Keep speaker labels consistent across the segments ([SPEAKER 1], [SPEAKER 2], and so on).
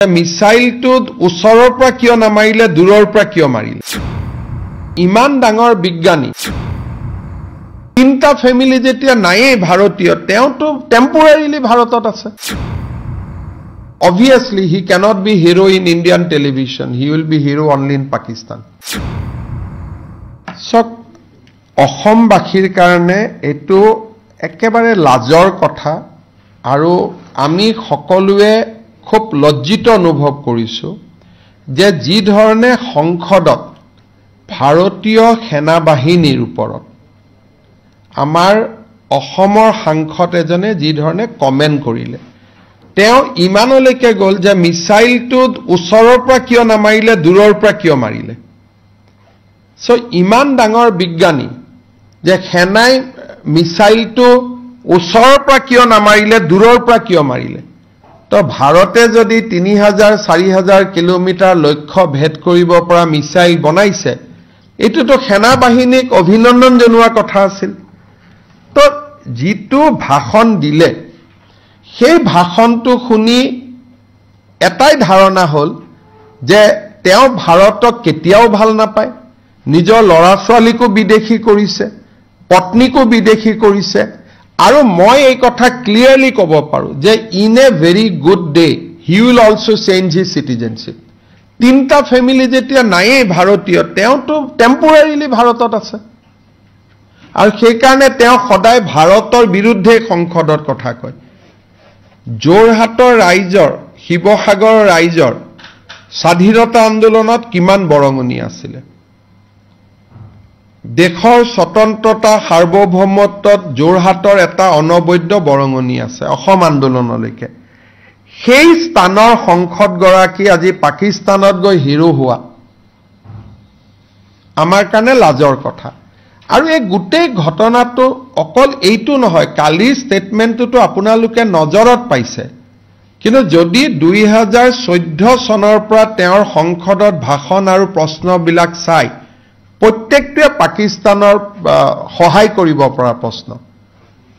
[SPEAKER 1] মিছাইলটোত ওচৰৰ পৰা কিয় নামাৰিলে দূৰৰ পৰা কিয় মাৰিলে ইমান ডাঙৰ বিজ্ঞানী তিনটা ফ্যামিলি যেতিয়া নাইয়ে ভাৰতীয় তেওঁটো টেম্পোৰাৰিলি ভাৰতত আছে obviously he cannot be hero in Indian television he will be hero only in Pakistan so অসমবাসীৰ কাৰণে এটো একেবাৰে লাজৰ কথা আৰু আমি সকলোৱে খুব লজ্জিত অনুভৱ কৰিছো যে যি ধৰণে সংসদত ভাৰতীয় সেনা বাহিনীৰ ওপৰত আমাৰ অসমৰ সাংসদ এজনে যি ধৰণে কমেন্ট কৰিলে তেওঁ ইমানলৈকে গল যে মিছাইলটোত ওচৰৰ পৰা কিয় নামাৰিলে দূৰৰ পৰা কিয় মাৰিলে সো ইমান ডাঙৰ বিজ্ঞানী যে সেনাই মিছাইলটো ওচৰৰ পৰা কিয় নামাৰিলে দূৰৰ পৰা কিয় মাৰিলে তো ভাৰতে যদি 3000 4000 কিলোমিটাৰ লক্ষ্য ভেদ কৰিব পৰা মিছাইল বনাইছে এটোটো সেনা বাহিনীক অভিনন্দন জনোৱা কথা আছিল তো জিতু ভাষণ দিলে সেই ভাষণটো শুনি এটাই ধাৰণা হল যে তেওঁ ভাৰতক কেতিয়াও ভাল নাপায় নিজৰ লৰা ছোৱালীকো বিদেশী কৰিছে পত্নীকো বিদেশী কৰিছে আৰু মই এই কথা ক্লিয়াৰলি ক'ব পাৰো যে in a very good day he will also change his citizenship তিনটা ফ্যামিলি যেতিয়া নাইয়ে ভাৰতীয় তেওঁটো টেম্পোৰাৰিলি ভাৰতত আছে আৰু সেই কাৰণে তেওঁ সদায় ভাৰতৰ বিৰুদ্ধে সংসদৰ কথা কয় জোৰহাটৰ ৰাইজৰ শিৱসাগৰৰ ৰাইজৰ স্বাধীনতা আন্দোলনত কিমান বৰঙণি আছিল দেশৰ স্বতন্ত্ৰতা সাৰ্বভৌমত্বত জোৰহাটৰ এটা অনবদ্য বৰঙণি আছে অসম আন্দোলনলৈকে সেই স্থানৰ সংসদ গৰাকী আজি পাকিস্তানত গৈ হিৰো হোৱা আমাৰ কাৰণে লাজৰ কথা আৰু এই গোটেই ঘটনাটো অকল এইটো নহয় কালি ষ্টেটমেন্টটো আপোনালোকে নজৰত পাইছে কিন্তু যদি 2014 চনৰ পৰা তেওঁৰ সংসদত ভাষণ আৰু প্ৰশ্নবিলাক চাই প্ৰত্যেকটোৱে পাকিস্তানৰ সহায় কৰিব পৰা প্ৰশ্ন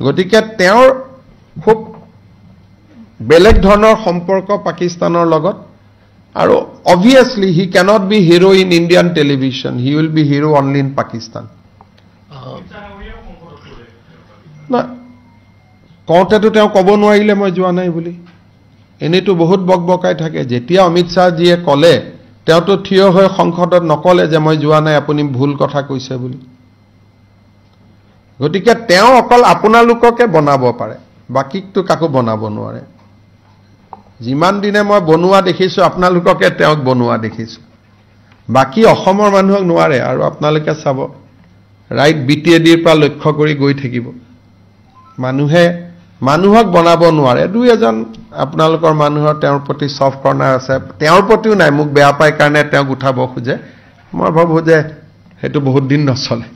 [SPEAKER 1] গতিকে তেওঁৰ খুব বেলেগ ধৰণৰ সম্পৰ্ক পাকিস্তানৰ লগত আৰু obviously he cannot be hero in Indian television he will be hero only in Pakistan না কওঁতেতো তেওঁ ক'ব নোৱাৰিলে মই যোৱা নাই বুলি এনেটো বহুত বকবকাই থাকে যেতিয়া অমিত শাহ জিয়ে ক'লে তেওঁতো থিয় হৈ সংসদত নকলে যে মই যোৱা নাই আপুনি ভুল কথা কৈছে বুলি গতিকে তেওঁ অকল আপোনালোককে বনাব পাৰে বাকিটো কাকো বনাব নোৱাৰে যিমান দিনে মই বনোৱা দেখিছো আপোনালোককে তেওঁক বনোৱা দেখিছো বাকি অসমৰ মানুহক নোৱাৰে আৰু আপোনালোকে চাব ৰাইট বিটিএডিৰ পৰা লক্ষ্য কৰি গৈ থাকিব মানুহক বনাব নোৱাৰে দুই এজন আপোনালোকৰ মানুহৰ তেওঁৰ প্ৰতি সফট কৰ্নাৰ আছে তেওঁৰ প্ৰতিও নাই মোক বেয়া পায় কাৰণে তেওঁক উঠাব খোজে মই ভাবো যে হেতু বহুত দিন নচলে